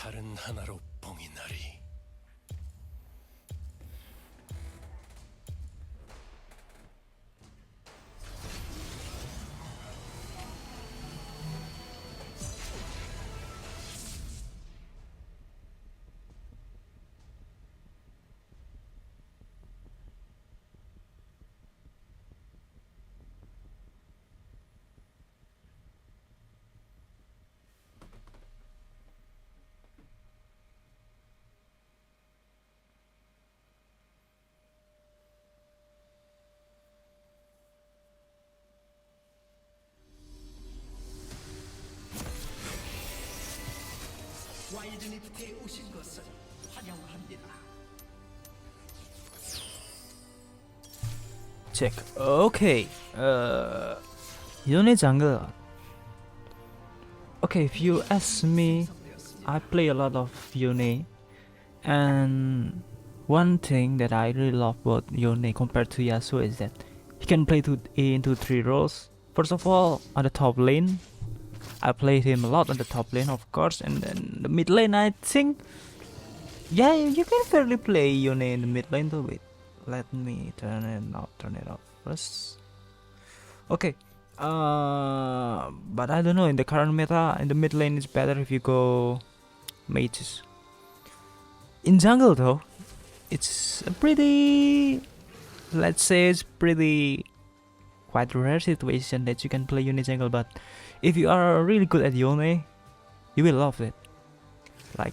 다른 하나로 뽕이 나리. 와이드니프트에 오신 것을 환영합니다. Check. Okay. Yone jungle. Okay, if you ask me, I play a lot of Yone, and one thing that I really love about Yone compared to Yasuo is that he can play into 3 roles. First of all, on the top lane, I played him a lot on the top lane, of course, and then the mid lane, I think. Yeah, you can fairly play Yone in the mid lane too. Wait, let me turn it off first. Okay. But I don't know, in the current meta, in the mid lane it's better if you go mages. In jungle though, it's a pretty, let's say it's pretty quite rare situation that you can play Yone jungle, but if you are really good at Yone, you will love it. Like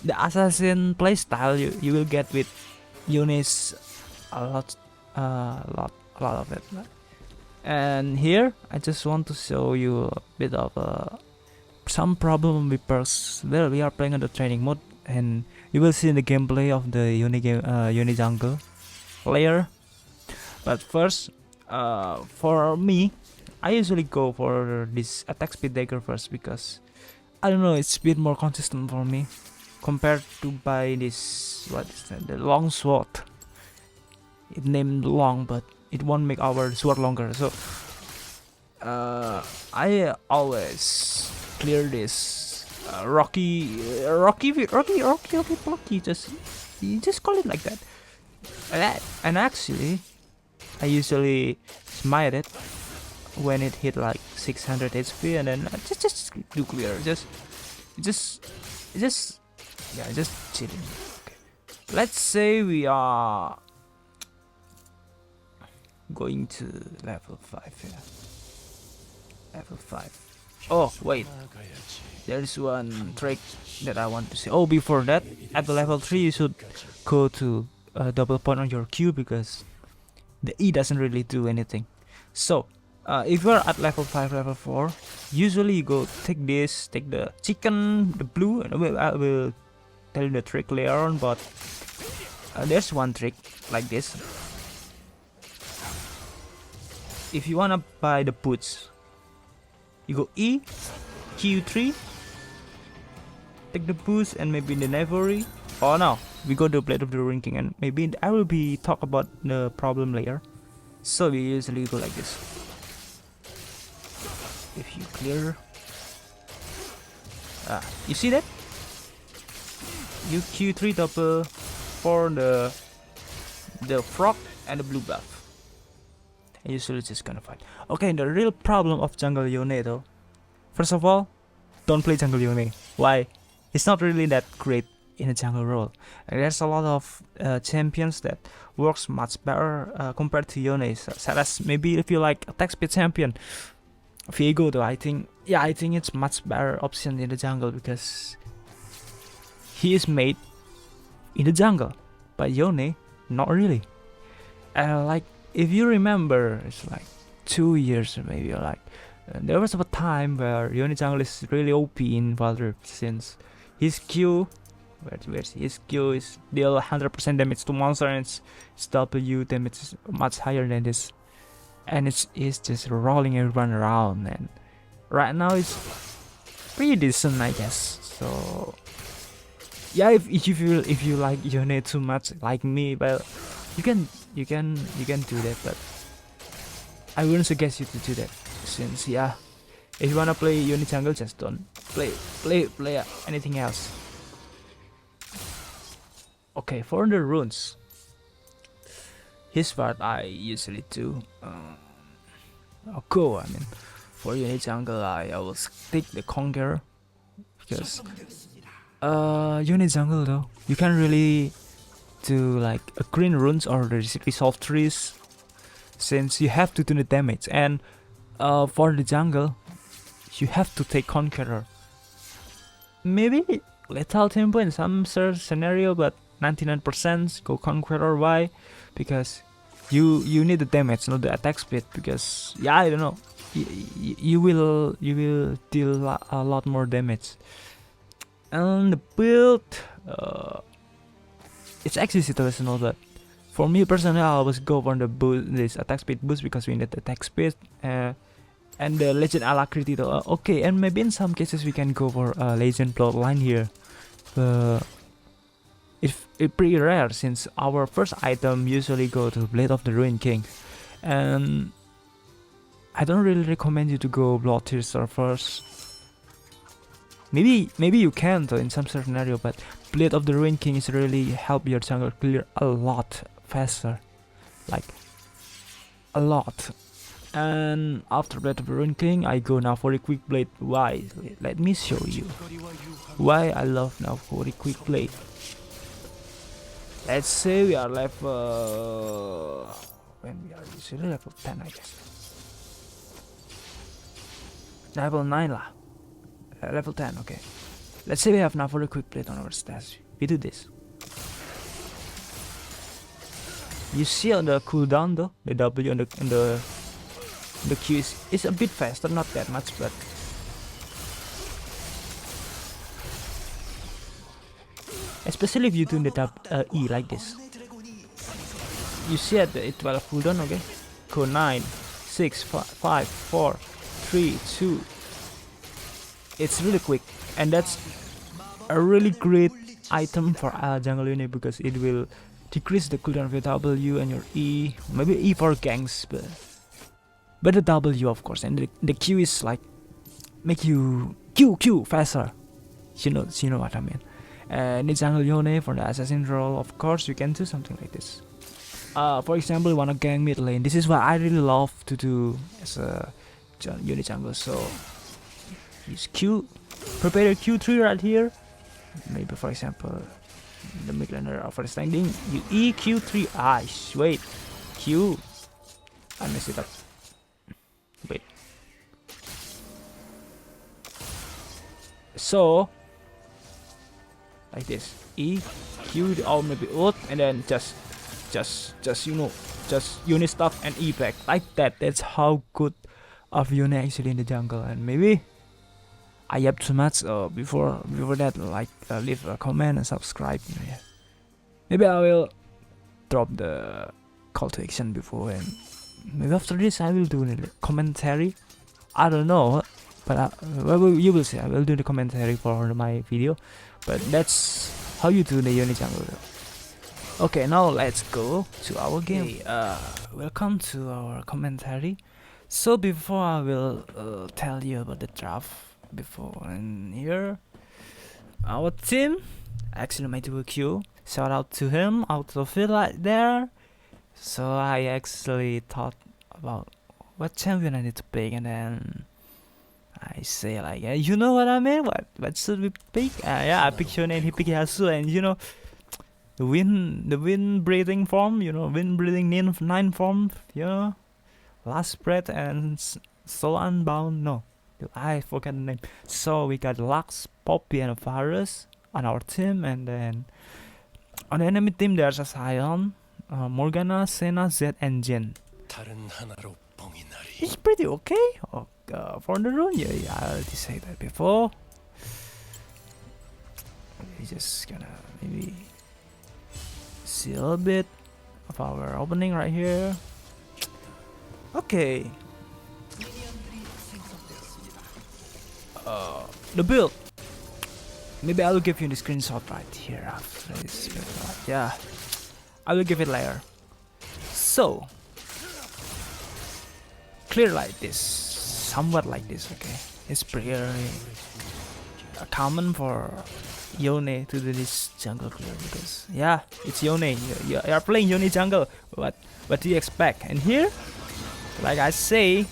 the assassin playstyle you will get with Yone is a lot of it. And here I just want to show you a bit of some problem with perks. Well, we are playing on the training mode, and you will see in the gameplay of the Yone jungle layer. But first, for me, I usually go for this attack speed dagger first because I don't know, it's a bit more consistent for me compared to buy this, what is that, the long sword. It named long, but it won't make our sword longer. So I always clear this rocky. Just you just call it like that. And actually, I usually smite it when it hit like 600 HP, and then just do clear. Just chilling. Okay. Let's say we are going to level 5 here. Level 5. Oh wait, there's one trick that I want to say. Oh, before that, at the level 3 you should go to double point on your Q because the E doesn't really do anything. So if you're at level 5, level 4, usually you go take this, take the chicken, the blue, and I will tell you the trick later on, but there's one trick like this. If you wanna buy the boots, you go E, Q3, take the boots and maybe the Ivory. Oh no, we go to Blade of the Ranking, and maybe I will be talk about the problem later. So we usually go like this. If you clear, you see that? You Q3 double for the frog and the blue buff. And usually just gonna fight. Okay, the real problem of jungle Yone though. First of all, don't play jungle Yone. Why? It's not really that great in a jungle role. And there's a lot of champions that works much better compared to Yone. Such as maybe if you like attack speed champion, Viego though, I think it's much better option in the jungle because he is made in the jungle, but Yone not really. And like if you remember, it's like 2 years maybe, or like there was a time where Yone jungle is really OP in Valor since his Q, his Q is deal 100% damage to monster, and its W damage is much higher than this, and it's just rolling everyone around. And right now it's pretty decent, I guess. So yeah, if you like Yone too much like me, well, you can do that, but I wouldn't suggest you to do that, since yeah, if you wanna play Yone jungle, just don't play anything else. Okay, for the runes, here's what I usually do. Go. I mean, for unit jungle, I will stick the conqueror because unit jungle though you can really do like a green runes or the resolve trees since you have to do the damage, and for the jungle you have to take conqueror. Maybe lethal tempo in some scenario, but 99% go conqueror. Why? Because you need the damage, not the attack speed. Because yeah, I don't know, you will deal a lot more damage. And the build, it's actually situational, but for me personally, I always go for the boost, this attack speed boost, because we need attack speed. And the legend alacrity though. Okay, and maybe in some cases we can go for a legend bloodline here. It's pretty rare since our first item usually go to Blade of the Ruined King, and I don't really recommend you to go Blood Tearser first. Maybe you can though in some scenario, but Blade of the Ruined King is really help your jungle clear a lot faster, like a lot. And after Blade of the Ruined King, I go now for a quick blade. Why? Let me show you why I love now for a quick blade. Let's say we are level when we are usually level 10, I guess. Level 9 lah. Level 10, okay. Let's say we have now for a quick blade on our stats. We do this. You see on the cooldown though, the W and the Q is a bit faster, not that much, but especially if you do the E like this. You see at the 12 cooldown, okay? Go 9, 6, 5, 4, 3, 2. It's really quick, and that's a really great item for jungle unit because it will decrease the cooldown of your W and your E. Maybe E for ganks, but the W of course, and the Q is like make you Q faster. You know what I mean. And in jungle yone for the assassin role, of course you can do something like this. For example, you wanna gang mid lane. This is what I really love to do as a unit jungle. So use Q, prepare your Q3 right here. Maybe for example, the mid laner for standing, you E Q3. Wait, Q. I messed it up. Wait. So like this, E, Q, or maybe ult, and then just unit stuff and E back like that. That's how good of unit actually in the jungle. And maybe I yap too much. Before that, like leave a comment and subscribe. Yeah. Maybe I will drop the call to action before, and maybe after this I will do the commentary. I don't know, but you will see. I will do the commentary for my video. But that's how you do the unit jungle. Okay, now let's go to our game. Welcome to our commentary. So before I will tell you about the draft before, and here our team, actually my duo Q, shout out to him out of it right there. So I actually thought about what champion I need to pick, and then I say like, you know what I mean? What should we pick? Yeah, I picked Yone and he picked Yasuo, and you know, the wind breathing form, wind breathing 9 form, last breath and soul unbound. No, I forgot the name. So we got Lux, Poppy, and Varus on our team, and then on the enemy team there's a Sion, Morgana, Senna, Zed, and Jin. 다른 하나로 뻥이 나리. It's pretty okay. For the rune, yeah, I already said that before. We're just gonna maybe see a little bit of our opening right here. Okay. The build. Maybe I will give you the screenshot right here after this. Yeah, I will give it later. So clear like this, somewhat like this. Okay, it's pretty common for Yone to do this jungle clear because yeah, it's Yone. You are playing Yone jungle. What do you expect? And here, like I say,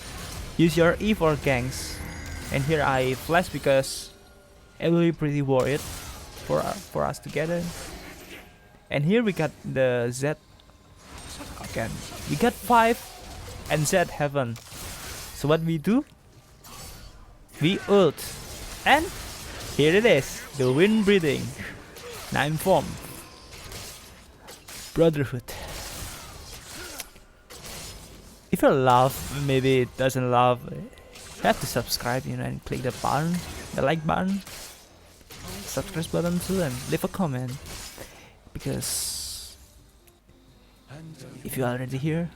use your E for ganks. And here I flash because it will be pretty worried for us together. And here we got the Z again. We got 5 and Z heaven. So what we do? We ult. And here it is, the wind breathing. 9 form. Brotherhood. If you love, maybe it doesn't love, you have to subscribe, you know, and click the button, the like button, subscribe button too, and leave a comment. Because if you are already here,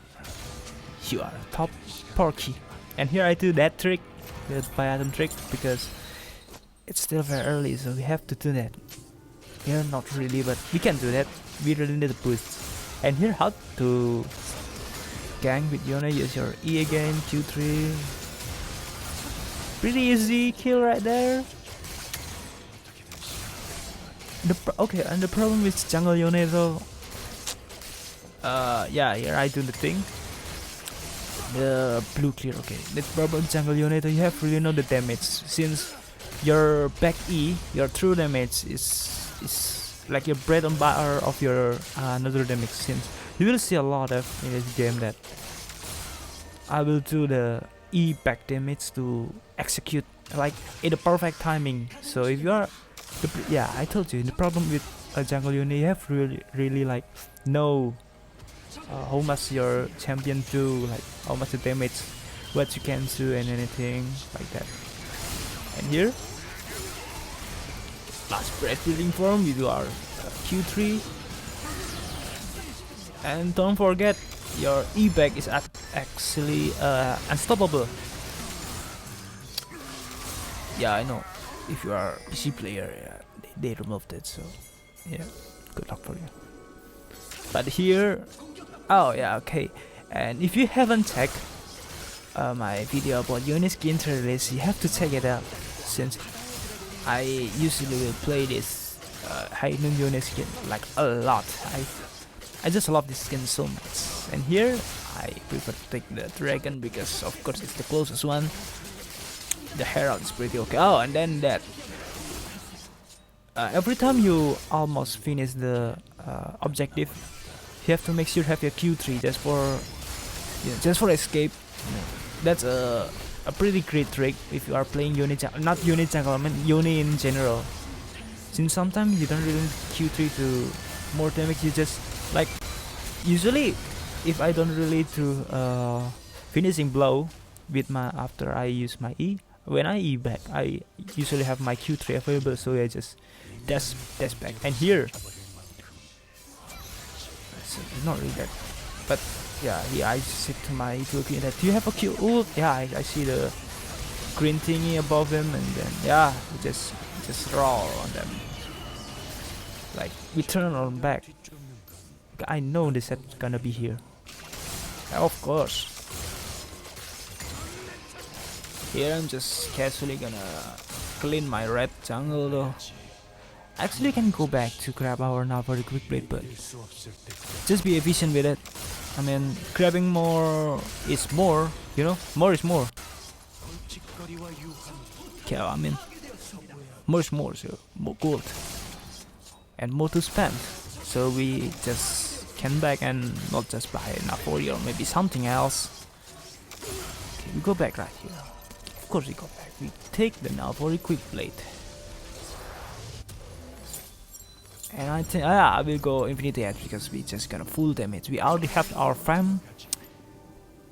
you are a top porky. And here I do that trick, the buy item trick, because it's still very early, so we have to do that. Yeah, not really, but we can do that. We really need a boost. And here how to gang with Yone, use your E again, Q3. Pretty easy kill right there. Okay, and the problem with jungle Yone though, yeah, here I do the thing. The blue clear, okay. The problem with jungle Yone though, you have really know the damage, since your back E, your true damage is like your bread and butter of your another damage, since you will see a lot of in this game that I will do the E back damage to execute like in the perfect timing. So if you are, yeah, I told you the problem with jungle Yone, you have really like know how much your champion do, like how much the damage, what you can do and anything like that. And here, last breath building form, we do our Q3. And don't forget, your E back is actually unstoppable. Yeah, I know. If you are PC player, yeah, they removed it, so yeah, good luck for you. But here, oh yeah, okay. And if you haven't checked my video about Yone skin release, you have to check it out, since I usually will play this high noon Yone skin like a lot. I just love this skin so much. And here I prefer to take the dragon because of course it's the closest one. The herald is pretty okay. Oh, and then that every time you almost finish the objective, you have to make sure you have your Q3 just for escape. That's a pretty great trick if you are playing Yone jungle, not Yone jungle, I mean Yone in general. Since sometimes you don't really need Q3 to more damage, you just like usually if I don't really do finishing blow with my after I use my E, when I E back I usually have my Q3 available, so I just dash back. And here it's not really that, but yeah, here I sit to my E2 that do you have a Q ult? Yeah, I see the green thingy above him, and then yeah, just roll on them. Like we turn on back. I know this set's gonna be here. Of course. Here I'm just casually gonna clean my red jungle though. Actually, can go back to grab our Navari quick blade, but just be efficient with it. I mean, grabbing more is more, you know, more is more. Okay, I mean, more is more, so more gold and more to spend. So we just can back and not just buy Navari or maybe something else. Okay, we go back right here. Of course we go back. We take the Navari quick blade. And I think I will go Infinity Edge because we just got a full damage. We already have our fam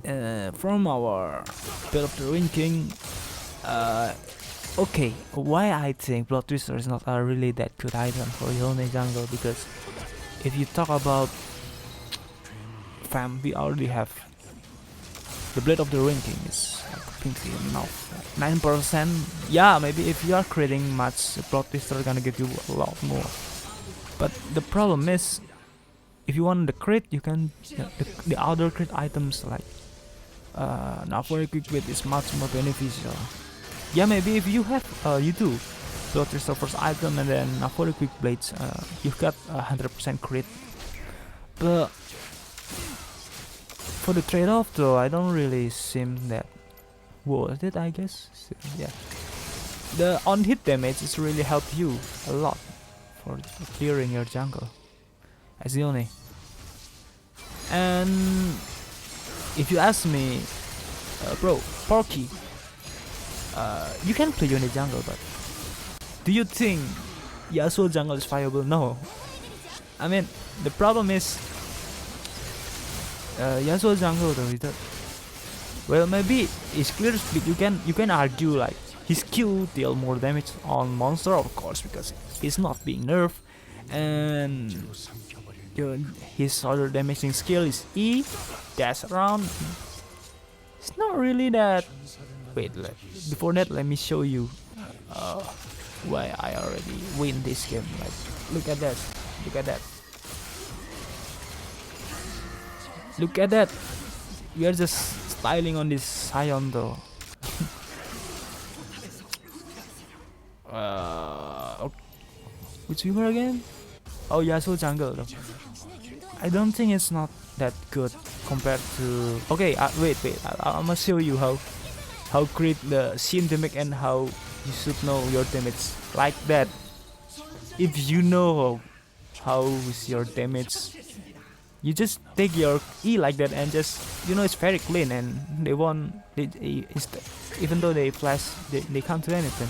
from our Build of the Ruin King. Okay, why I think Blood Twister is not a really that good item for Yone jungle, because if you talk about fam, we already have the Blade of the Ruin King is completely enough. 9%. Yeah, maybe if you are creating much, Blood Twister gonna give you a lot more. But the problem is, if you want the crit, you can the other crit items like Navari quick blade is much more beneficial. Yeah, maybe if you have you do Blood Twister first item, and then for the quick blades, you've got 100% crit. But for the trade-off though, I don't really seem that worth it, I guess. So, yeah, the on-hit damage is really help you a lot for clearing your jungle as Yone. And if you ask me, bro, Porky, you can play Yone jungle, but do you think Yasuo jungle is viable? No. I mean, the problem is Yasuo jungle though. Well, maybe his clear speed. You can argue like his Q deal more damage on monster, of course, because he's not being nerfed, and his other damaging skill is E, dash around. It's not really that. Wait, before that, let me show you why I already win this game. Like, look at that, look at that, look at that. We are just styling on this Sion though. Which we were again? Oh, Yasuo jungle though. I don't think it's not that good compared to. Okay, wait. I'm gonna show you how crit the Shin damage and how you should know your damage like that. If you know how is your damage, you just take your E like that and just, it's very clean, and they won't. Even though they flash, they can't do anything.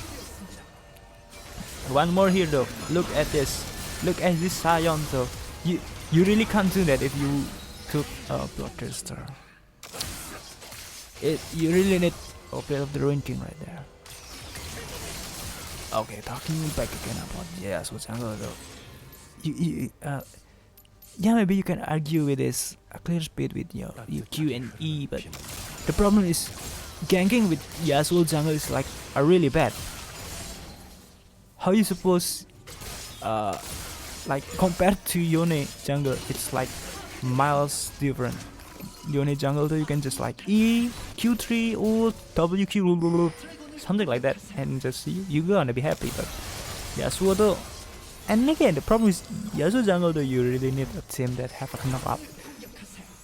One more here though. Look at this. Look at this Sion though. You really can't do that if you took a Blood Twister. You really need a plate of the Ruin King right there. Okay, talking back again about Yasuo jungle though. Yeah, maybe you can argue with this clear speed with your Q and E, but the problem is ganking with Yasuo jungle is like really bad. How you suppose like compared to Yone jungle, it's like miles different. Yone jungle though, you can just like E, Q3, ult, WQ, something like that, and just you're gonna be happy. But Yasuo though, and again the problem is Yasuo jungle though, you really need a team that have a knock up.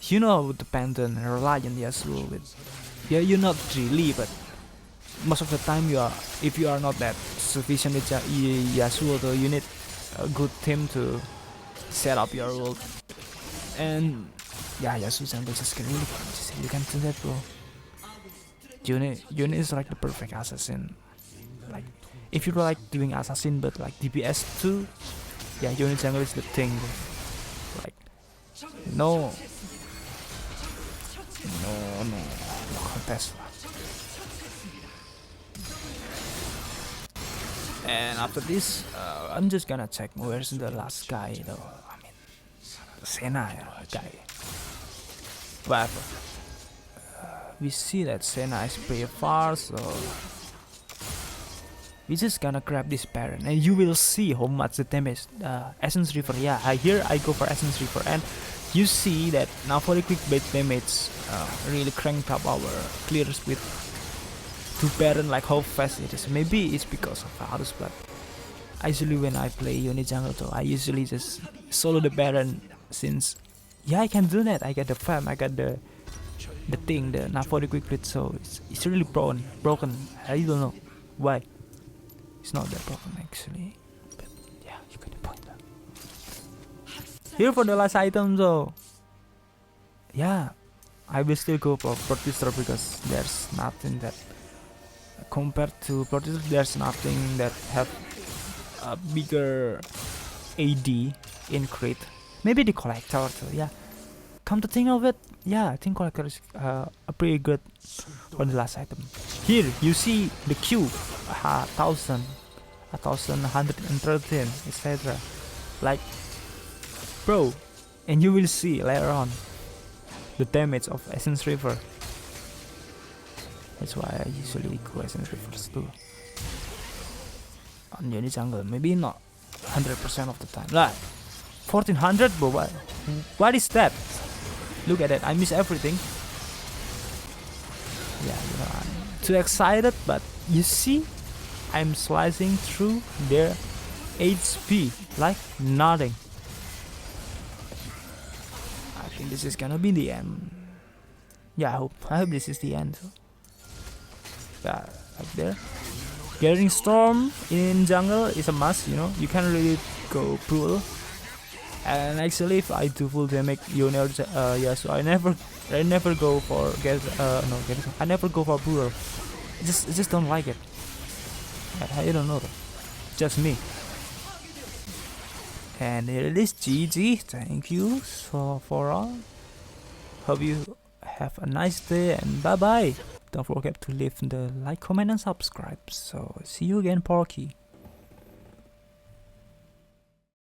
You know how dependent and rely on Yasuo with. Yeah, you're not really, but most of the time if you are not that sufficient with Yasuo though, you need a good team to set up your ult. And yeah, Yasuo jungle just really you can do that, bro. Yone is like the perfect assassin. Like if you like doing assassin but like DPS too, yeah, Yone jungle is the thing, bro. Like no contest. And after this, I'm just gonna check where's the last guy though. I mean, Senna guy. Whatever. We see that Senna is pretty far, so we just gonna grab this Baron, and you will see how much the damage. Essence River, yeah. Here I go for Essence River, and you see that now for the quick bait damage, really cranked up our clear speed to Baron, like how fast it is. Maybe it's because of Horus, but usually when I play Yone jungle though, I usually just solo the Baron, since yeah, I can do that. I got the farm, I got the thing, the now for the quick bait, so it's really broken. I don't know why. It's not that broken actually, but yeah, you get the point though. Here for the last item though, yeah, I will still go for Protester because there's nothing that compared to Protester, there's nothing that have a bigger AD in crit. Maybe the Collector too, yeah. Come to think of it, yeah, I think Collector is a pretty good for the last item. Here you see the Q, 1000, 1113, etc. Like, bro, and you will see later on the damage of Essence River. That's why I usually go Essence Rivers too on Yone jungle. Maybe not 100% of the time. Like 1400, bro. What is that? Look at that. I miss everything. Yeah, I'm too excited, but you see, I'm slicing through their HP like nothing. I think this is gonna be the end. Yeah, I hope this is the end. Yeah, like there. Gathering Storm in jungle is a must, you know. You can't really go brutal. And actually, if I do full damage Yone or yeah, so I never go for I never go for brutal. I just don't like it. I don't know though. Just me. And here it is, GG. Thank you for all. Hope you have a nice day and bye bye. Don't forget to leave the like, comment and subscribe. So see you again, Porky.